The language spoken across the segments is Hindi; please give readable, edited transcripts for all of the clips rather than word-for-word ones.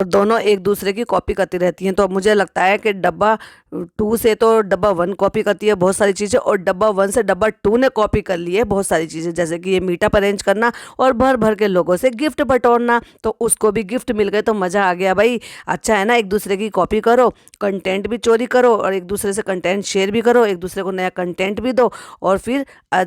और दोनों एक दूसरे की कॉपी करती रहती हैं। तो अब मुझे लगता है कि डब्बा 2 से तो डब्बा 1 कॉपी करती है बहुत सारी चीज़ें, और डब्बा 1 से डब्बा 2 ने कॉपी कर ली है बहुत सारी चीज़ें, जैसे कि ये मीटअप अरेंज करना और भर भर के लोगों से गिफ्ट बटोरना। तो उसको भी गिफ्ट मिल गए तो मज़ा आ गया भाई। अच्छा है ना, एक दूसरे की कॉपी करो, कंटेंट भी चोरी करो और एक दूसरे से कंटेंट शेयर भी करो, एक दूसरे को नया कंटेंट भी दो और फिर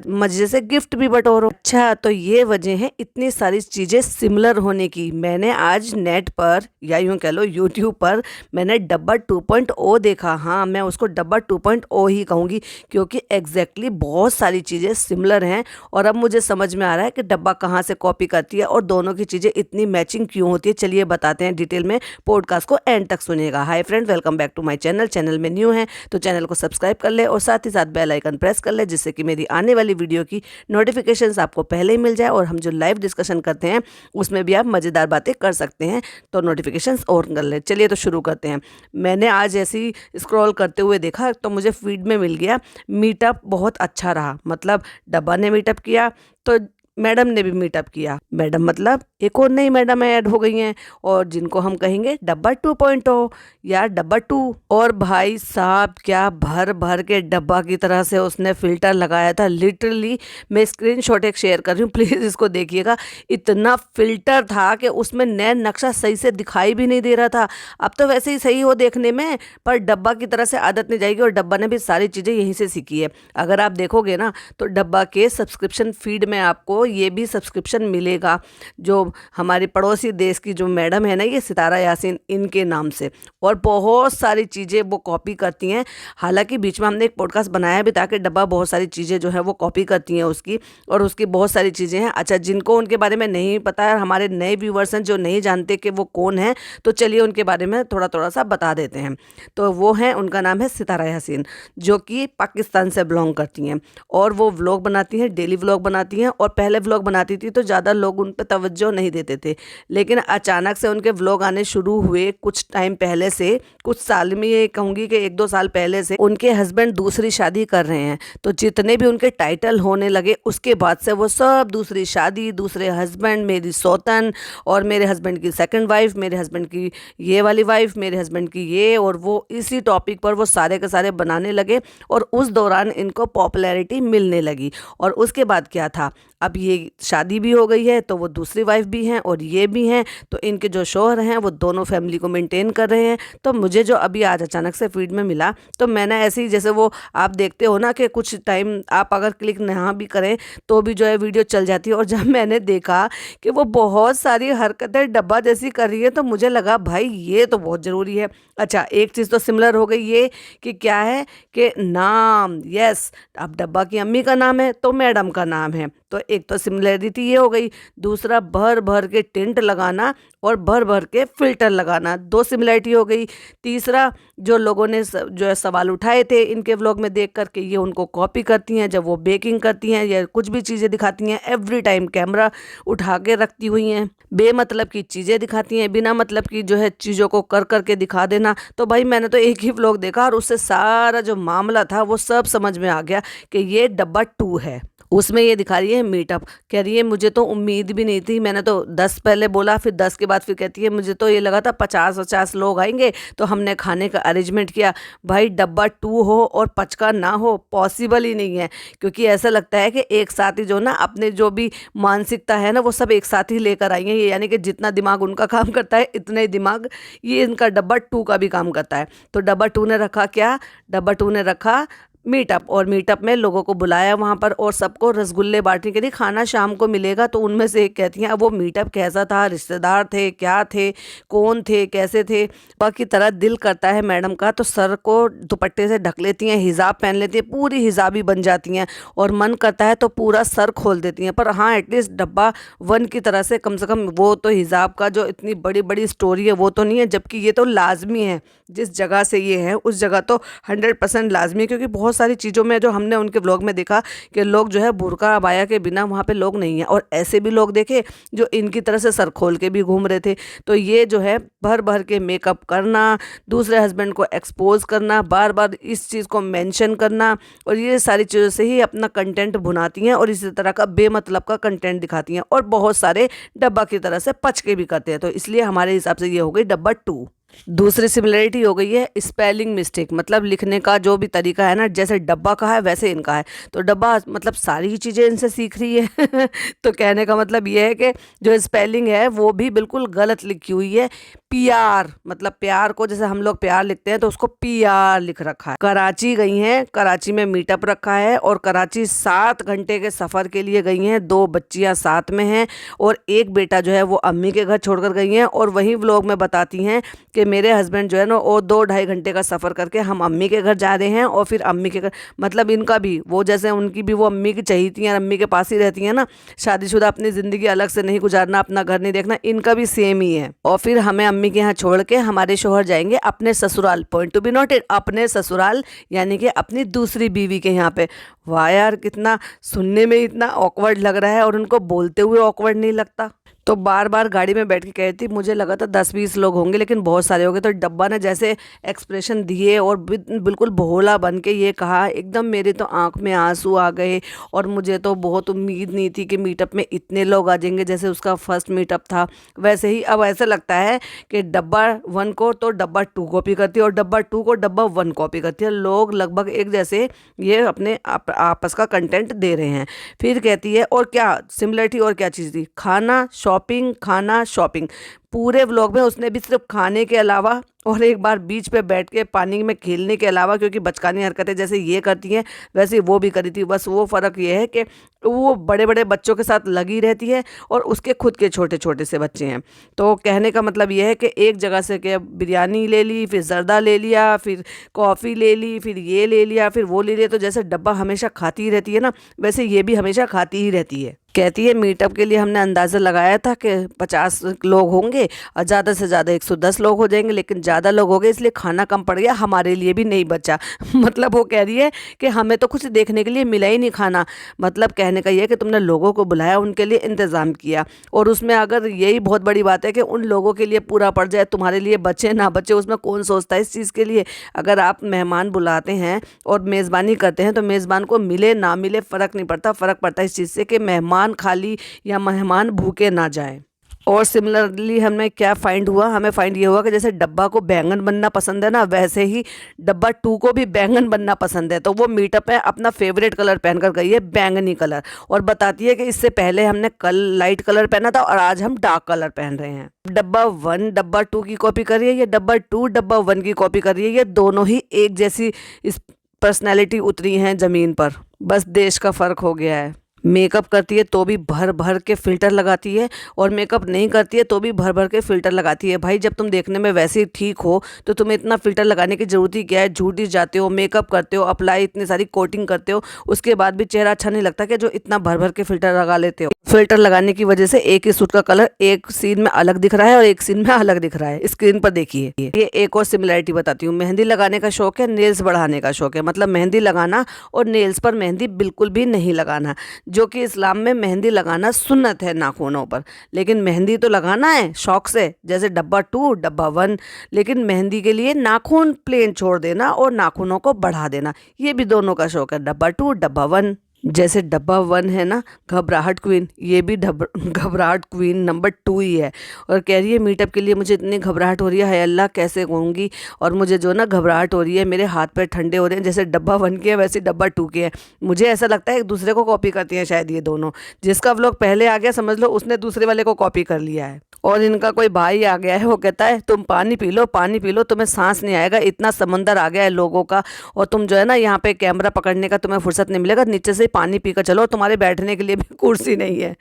मज़े से गिफ्ट भी बटोरो। अच्छा, तो ये वजह है इतनी सारी चीज़ें सिमिलर होने की। मैंने आज नेट पर या यूँ कह लो यूट्यूब पर मैंने डब्बा 2.0 देखा। हाँ, मैं उसको डब्बा 2.0 ही कहूँगी, क्योंकि एग्जैक्टली बहुत सारी चीज़ें सिमिलर हैं। और अब मुझे समझ में आ रहा है कि डब्बा कहाँ से कॉपी करती है और दोनों की चीज़ें इतनी मैचिंग क्यों होती है। चलिए बताते हैं डिटेल में, पॉडकास्ट को एंड तक सुनिएगा। Hi friend, welcome back to my channel. Channel में न्यू है तो चैनल को सब्सक्राइब कर ले और साथ ही साथ बेल आइकन प्रेस कर ले, जिससे कि मेरी आने वाली वीडियो की नोटिफिकेशंस आपको पहले ही मिल जाए और हम जो लाइव डिस्कशन करते हैं उसमें भी आप मज़ेदार बातें कर सकते हैं। तो नोटिफिकेशंस ऑन कर ले। चलिए तो शुरू करते हैं। मैंने आज ऐसे ही स्क्रॉल करते हुए देखा तो मुझे फीड में मिल गया मीटअप बहुत अच्छा रहा। मतलब डब्बा ने मीटअप किया तो मैडम ने भी मीटअप किया। मैडम मतलब एक और नई मैडम ऐड हो गई हैं और जिनको हम कहेंगे डब्बा 2.0 या डब्बा 2। और भाई साहब क्या भर भर के डब्बा की तरह से उसने फिल्टर लगाया था। लिटरली मैं स्क्रीनशॉट एक शेयर कर रही हूँ, प्लीज़ इसको देखिएगा। इतना फिल्टर था कि उसमें नया नक्शा सही से दिखाई भी नहीं दे रहा था। अब तो वैसे ही सही हो देखने में, पर डब्बा की तरह से आदत नहीं जाएगी। और डब्बा ने भी सारी चीज़ें यहीं से सीखी है। अगर आप देखोगे ना तो डब्बा के सब्सक्रिप्शन फीड में आपको ये भी सब्सक्रिप्शन मिलेगा, जो हमारे पड़ोसी देश की जो मैडम है ना, ये सितारा यासीन, इनके नाम से। और बहुत सारी चीज़ें वो कॉपी करती हैं। हालांकि बीच में हमने एक पॉडकास्ट बनाया भी था कि डब्बा बहुत सारी चीज़ें जो है वो कॉपी करती हैं उसकी, और उसकी बहुत सारी चीज़ें हैं। अच्छा, जिनको उनके बारे में नहीं पता है, हमारे नए व्यूवर्स हैं जो नहीं जानते कि वो कौन है, तो चलिए उनके बारे में थोड़ा थोड़ा सा बता देते हैं। तो वो हैं, उनका नाम है सितारा यासीन, जो कि पाकिस्तान से बिलोंग करती हैं। और वो व्लॉग बनाती हैं, डेली व्लॉग बनाती हैं। और पहले व्लॉग बनाती थी तो ज़्यादा लोग उन पर तवज्जो नहीं देते थे, लेकिन अचानक से उनके व्लॉग आने शुरू हुए कुछ टाइम पहले से। कुछ साल में, ये कहूँगी कि 1-2 साल पहले से उनके हस्बैंड दूसरी शादी कर रहे हैं। तो जितने भी उनके टाइटल होने लगे उसके बाद से वो सब दूसरी शादी, दूसरे हस्बैंड, मेरी सौतन, और मेरे हस्बैंड की सेकंड वाइफ, मेरे हस्बैंड की ये वाली वाइफ, मेरे हस्बैंड की ये, और वो इसी टॉपिक पर वो सारे के सारे बनाने लगे। और उस दौरान इनको पॉपुलैरिटी मिलने लगी। और उसके बाद क्या था, अब ये शादी भी हो गई है तो वो दूसरी वाइफ भी हैं और ये भी हैं। तो इनके जो शौहर हैं वो दोनों फैमिली को मेंटेन कर रहे हैं। तो मुझे जो अभी आज अचानक से फीड में मिला, तो मैंने ऐसे ही, जैसे वो आप देखते हो ना कि कुछ टाइम आप अगर क्लिक ना भी करें तो भी जो है वीडियो चल जाती है। और जब मैंने देखा कि वो बहुत सारी हरकतें डब्बा जैसी कर रही है तो मुझे लगा भाई ये तो बहुत ज़रूरी है। अच्छा, एक चीज़ तो सिमिलर हो गई, ये कि क्या है कि नाम, यस, अब डब्बा की अम्मी का नाम है तो मैडम का नाम है। तो एक तो सिमिलरिटी ये हो गई। दूसरा, भर भर के टेंट लगाना और भर भर के फिल्टर लगाना, 2 सिमिलरिटी हो गई। तीसरा, जो लोगों ने जो है सवाल उठाए थे इनके व्लॉग में देख कर के ये उनको कॉपी करती हैं। जब वो बेकिंग करती हैं या कुछ भी चीज़ें दिखाती हैं, एवरी टाइम कैमरा उठा के रखती हुई हैं, बेमतलब की चीज़ें दिखाती हैं, बिना मतलब की जो है चीज़ों को कर करके दिखा देना। तो भाई मैंने तो एक ही व्लॉग देखा और उससे सारा जो मामला था वो सब समझ में आ गया कि ये डब्बा 2 है। उसमें ये दिखा रही है मीटअप, कह रही है मुझे तो उम्मीद भी नहीं थी। मैंने तो 10 पहले बोला, फिर 10 के बाद फिर कहती है मुझे तो ये लगा था 50-50 लोग आएंगे तो हमने खाने का अरेंजमेंट किया। भाई डब्बा 2 हो और 5 का ना हो, पॉसिबल ही नहीं है। क्योंकि ऐसा लगता है कि एक साथ ही जो ना अपने जो भी मानसिकता है ना वो सब एक साथ ही लेकर आई हैं ये, यानी कि जितना दिमाग उनका काम करता है इतना ही दिमाग ये इनका डब्बा 2 का भी काम करता है। तो डब्बा 2 ने रखा क्या, डब्बा 2 ने रखा मीटअप। और मीटअप में लोगों को बुलाया वहाँ पर और सबको रसगुल्ले बांटने के लिए, खाना शाम को मिलेगा। तो उनमें से एक कहती हैं अब वो मीटअप कैसा था, रिश्तेदार थे, क्या थे, कौन थे, कैसे थे। बाकी तरह दिल करता है मैडम का तो सर को दुपट्टे से ढक लेती हैं, हिजाब पहन लेती हैं, पूरी हिजाबी बन जाती हैं। और मन करता है तो पूरा सर खोल देती हैं। पर हाँ, एटलीस्ट डब्बा 1 की तरह से कम वो तो हिजाब का जो इतनी बड़ी बड़ी स्टोरी है वो तो नहीं है। जबकि ये तो लाजमी है, जिस जगह से ये है उस जगह तो 100% लाजमी है, क्योंकि बहुत बहुत सारी चीज़ों में जो हमने उनके व्लॉग में देखा कि लोग जो है बुर्का अबाया के बिना वहाँ पे लोग नहीं हैं, और ऐसे भी लोग देखे जो इनकी तरह से सर खोल के भी घूम रहे थे। तो ये जो है भर भर के मेकअप करना, दूसरे हस्बैंड को एक्सपोज करना, बार बार इस चीज़ को मेंशन करना, और ये सारी चीज़ों से ही अपना कंटेंट भुनाती हैं और इसी तरह का बेमतलब का कंटेंट दिखाती हैं, और बहुत सारे डब्बा की तरह से पच के भी करते हैं। तो इसलिए हमारे हिसाब से ये हो गई डब्बा 2। दूसरी सिमिलरिटी हो गई है स्पेलिंग मिस्टेक, मतलब लिखने का जो भी तरीका है ना, जैसे डब्बा का है वैसे इनका है। तो डब्बा मतलब सारी चीज़ें इनसे सीख रही है तो कहने का मतलब ये है कि जो स्पेलिंग है वो भी बिल्कुल गलत लिखी हुई है। पीआर मतलब प्यार को जैसे हम लोग प्यार लिखते हैं तो उसको पीआर लिख रखा है। कराची गई हैं, कराची में मीटअप रखा है, और कराची 7 घंटे के सफ़र के लिए गई हैं। 2 बच्चियां साथ में हैं और एक बेटा जो है वो अम्मी के घर छोड़कर गई हैं। और वहीं व्लॉग में बताती हैं कि मेरे हस्बैंड जो है ना वो 2-2.5 घंटे का सफ़र करके हम अम्मी के घर जा रहे हैं, और फिर अम्मी के घर मतलब इनका भी वो जैसे उनकी भी वो अम्मी की चहीती हैं, अम्मी के पास ही रहती हैं ना, शादीशुदा अपनी ज़िंदगी अलग से नहीं गुजारना, अपना घर नहीं देखना, इनका भी सेम ही है। और फिर हमें अम्मी के यहाँ छोड़ के हमारे शोहर जाएंगे अपने ससुराल, पॉइंट टू बी नोटेड, अपने ससुराल यानी कि अपनी दूसरी बीवी के यहाँ पे। वाह यार, कितना सुनने में इतना ऑकवर्ड लग रहा है और उनको बोलते हुए ऑकवर्ड नहीं लगता। तो बार बार गाड़ी में बैठ के कह रही थी, मुझे लगा था 10-20 लोग होंगे लेकिन बहुत सारे हो गए। तो डब्बा ने जैसे एक्सप्रेशन दिए और बिल्कुल भोला बन के ये कहा, एकदम मेरे तो आंख में आंसू आ गए, और मुझे तो बहुत उम्मीद नहीं थी कि मीटअप में इतने लोग आ जाएंगे। जैसे उसका फर्स्ट मीटअप था वैसे ही अब ऐसा लगता है कि डब्बा 1 को तो डब्बा 2 कॉपी करती है और डब्बा 2 को डब्बा 1 कॉपी करती है। लोग लगभग एक जैसे ये अपने आपस का कंटेंट दे रहे हैं। फिर कहती है और क्या सिमिलरिटी और क्या चीज़ थी, खाना शॉपिंग, खाना शॉपिंग। पूरे व्लॉग में उसने भी सिर्फ खाने के अलावा और एक बार बीच पे बैठ के पानी में खेलने के अलावा, क्योंकि बचकानी हरकतें जैसे ये करती हैं वैसे वो भी करी थी। बस वो फ़र्क ये है कि वो बड़े बड़े बच्चों के साथ लगी रहती है और उसके खुद के छोटे छोटे से बच्चे हैं। तो कहने का मतलब ये है कि एक जगह से कि बिरयानी ले ली, फिर जर्दा ले लिया, फिर कॉफ़ी ले ली, फिर ये ले लिया, फिर वो ले लिया। तो जैसे डब्बा हमेशा खाती ही रहती है ना, वैसे ये भी हमेशा खाती ही रहती है। कहती है मीटअप के लिए हमने अंदाज़ा लगाया था कि 50 लोग होंगे और ज़्यादा से ज़्यादा 110 लोग हो जाएंगे, लेकिन ज़्यादा लोग हो गए इसलिए खाना कम पड़ गया, हमारे लिए भी नहीं बचा। मतलब वो कह रही है कि हमें तो कुछ देखने के लिए मिला ही नहीं खाना। मतलब कहने का ये है कि तुमने लोगों को बुलाया, उनके लिए इंतज़ाम किया, और उसमें अगर यही बहुत बड़ी बात है कि उन लोगों के लिए पूरा पड़ जाए, तुम्हारे लिए बचे ना बचे उसमें कौन सोचता है इस चीज़ के लिए। अगर आप मेहमान बुलाते हैं और मेज़बानी करते हैं तो मेज़बान को मिले ना मिले फ़र्क नहीं पड़ता, फ़र्क पड़ता है इस चीज़ से कि मेहमान खाली या मेहमान भूखे ना जाए। और सिमिलरली हमें क्या फाइंड हुआ, हमें फाइंड ये हुआ कि जैसे डब्बा को बैंगन बनना पसंद है ना, वैसे ही डब्बा 2 को भी बैंगन बनना पसंद है। तो वो मीटअप में अपना फेवरेट कलर पहनकर गई है, बैंगनी कलर, और बताती है कि इससे पहले हमने कल लाइट कलर पहना था और आज हम डार्क कलर पहन रहे हैं। डब्बा 1 डब्बा 2 की कॉपी कर रही है, ये डब्बा 2 डब्बा 1 की कॉपी कर रही है। ये दोनों ही एक जैसी इस पर्सनैलिटी उतरी हैं ज़मीन पर, बस देश का फ़र्क हो गया है। मेकअप करती है तो भी भर भर के फ़िल्टर लगाती है, और मेकअप नहीं करती है तो भी भर भर के फ़िल्टर लगाती है। भाई जब तुम देखने में वैसे ही ठीक हो तो तुम्हें इतना फ़िल्टर लगाने की ज़रूरत ही क्या है। झूठ ही जाते हो, मेकअप करते हो, अप्लाई इतनी सारी कोटिंग करते हो, उसके बाद भी चेहरा अच्छा नहीं लगता कि जो इतना भर भर के फ़िल्टर लगा लेते हो। फ़िल्टर लगाने की वजह से एक ही सूट का कलर एक सीन में अलग दिख रहा है और एक सीन में अलग दिख रहा है। स्क्रीन पर देखिए। ये एक और सिमिलरिटी बताती हूँ। मेहंदी लगाने का शौक है, नेल्स बढ़ाने का शौक है। मतलब मेहंदी लगाना और नेल्स पर मेहंदी बिल्कुल भी नहीं लगाना, जो कि इस्लाम में मेहंदी लगाना सुन्नत है नाखूनों पर, लेकिन मेहंदी तो लगाना है शौक से, जैसे डब्बा 2 डब्बा 1। लेकिन मेहंदी के लिए नाखून प्लेन छोड़ देना और नाखूनों को बढ़ा देना, ये भी दोनों का शौक है, डब्बा 2 डब्बा 1। जैसे डब्बा 1 है ना घबराहट क्वीन, ये भी घबराहट क्वीन नंबर 2 ही है। और कह रही है मीटअप के लिए मुझे इतनी घबराहट हो रही है, अल्लाह कैसे कहूँगी, और मुझे जो ना घबराहट हो रही है, मेरे हाथ पैर ठंडे हो रहे हैं। जैसे डब्बा 1 के है वैसे डब्बा 2 के है। मुझे ऐसा लगता है एक दूसरे को कॉपी करती हैं शायद ये दोनों। जिसका व्लॉग पहले आ गया समझ लो उसने दूसरे वाले को कॉपी कर लिया है। और इनका कोई भाई आ गया है, वो कहता है तुम पानी पी लो, पानी पी लो, तुम्हें सांस नहीं आएगा, इतना समंदर आ गया है लोगों का, और तुम जो है ना यहाँ पे कैमरा पकड़ने का तुम्हें फुर्सत नहीं मिलेगा, नीचे से पानी पीकर चलो, तुम्हारे बैठने के लिए भी कुर्सी नहीं है।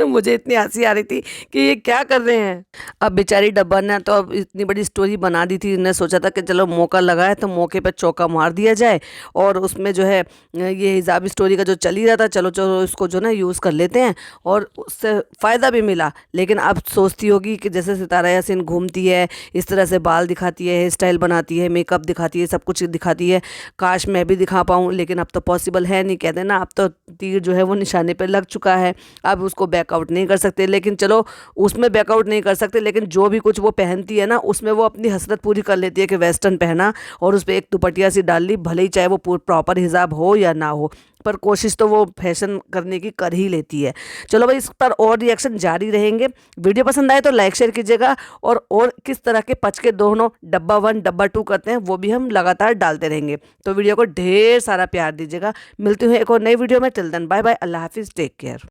मुझे इतनी हंसी आ रही थी कि ये क्या कर रहे हैं। अब बेचारी डब्बा ने तो अब इतनी बड़ी स्टोरी बना दी थी, ने सोचा था कि चलो मौका लगा है तो मौके पे चौका मार दिया जाए, और उसमें जो है ये हिजाबी स्टोरी का जो चल ही रहा था, चलो चलो इसको जो ना यूज़ कर लेते हैं, और उससे फ़ायदा भी मिला। लेकिन अब सोचती होगी कि जैसे सितारा यासीन घूमती है, इस तरह से बाल दिखाती है, हेयर स्टाइल बनाती है, मेकअप दिखाती है, सब कुछ दिखाती है, काश मैं भी दिखा पाऊँ, लेकिन अब तो पॉसिबल है नहीं। कहते हैं ना, अब तो तीर जो है वो निशाने पर लग चुका है, अब उसको बैकआउट नहीं कर सकते। लेकिन चलो उसमें बैकआउट नहीं कर सकते, लेकिन जो भी कुछ वो पहनती है ना, उसमें वो अपनी हसरत पूरी कर लेती है कि वेस्टर्न पहना और उस पर एक दुपट्टिया सी डाल ली, भले ही चाहे वो प्रॉपर हिजाब हो या ना हो, पर कोशिश तो वो फैशन करने की कर ही लेती है। चलो भाई, इस पर और रिएक्शन जारी रहेंगे। वीडियो पसंद आए तो लाइक शेयर कीजिएगा, और किस तरह के पच के दोनों डब्बा 1 डब्बा 2 करते हैं वो भी हम लगातार डालते रहेंगे। तो वीडियो को ढेर सारा प्यार दीजिएगा। मिलती हूँ एक और नई वीडियो में। टिल देन बाय बाय, अल्लाह हाफिज़, टेक केयर।